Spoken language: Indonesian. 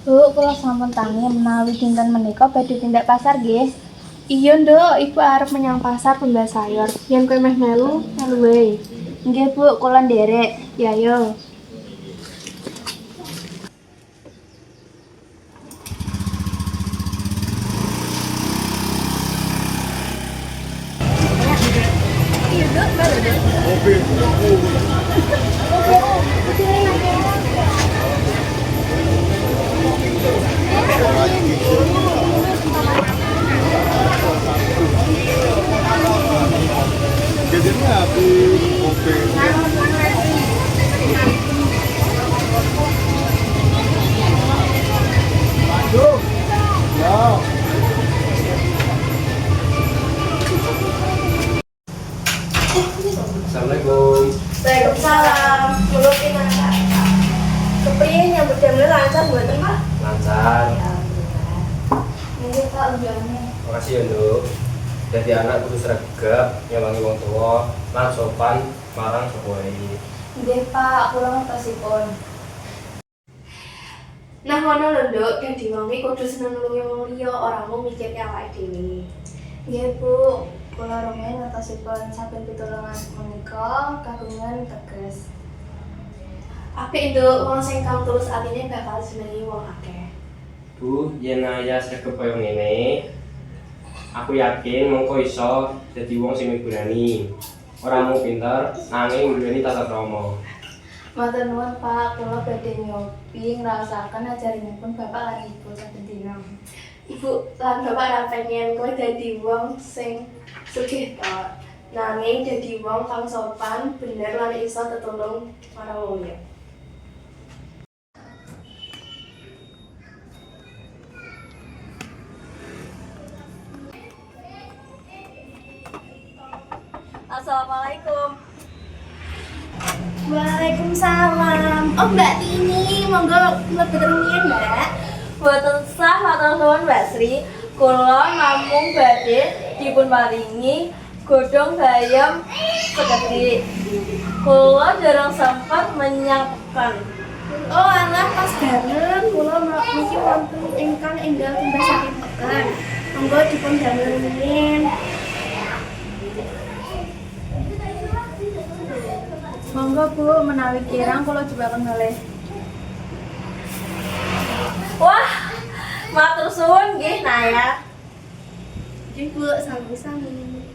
Bu, kula sampun tangi menawi dinten menika badhe tindak pasar nggih. Iya nduk, ibu arep menyang pasar pembeli sayur. Yen kowe meh melu, melu wae. Nggih Bu, kula nderek. Ya yo. Iya nduk, melu nduk. Biasanya habis kopi. Ya. Assalamualaikum. Waalaikumsalam. Kulo pinangan. Kepriye nyambut damel lancar mboten, Pak? Lancar. Nggih Pak, undangannya. Makasih ya, Nduk. Jadi anak kudu sregep, nyawangi wong tua, lan sopan marang sapa wae. Nggih Pak, kula ngertosipun. Nah ngono lho nduk, dadi wong iki kudu seneng nulungi wong liya, ora mung mikirke awake dhewe. Nggih Bu, kula rumiyin ngertosipun saben pitulungan menika kagungan teges. Apik nduk, wong sing kang tulus atine bakal disenengi wong akeh. Bu, yen ayah sregep koyo ngene, aku yakin mengko iso dadi wong sing migunani. Ora mung pinter, nanging nduweni tata krama. Matur nuwun Pak, kula badhe nyobi ngrasakaken ajaranipun Bapak lan Ibu saben dina. Ibu lan bapak ra pengen kowe dadi wong sing sugih tok. Nanging dadi wong kang sopan, bener lan iso tetulung marang wong liya. Assalamualaikum. Waalaikumsalam. Oh Mbak Tini, monggo mlebet rumiyin Mbak. Boten sah matur nuwun Mbak Sri. Kula namung badhe dipun paringi godhong bayam sekedhik. Kula jarang sempat menyangkan. Oh alah pas banget, kula niki wonten ingkang enggal tumbas saking peken. Monggo dipun damel rumiyin. Monggo Bu, menawi kirang kula coba malih. Wah, matur suwun nggih Naya. Nggih Bu, sami-sami.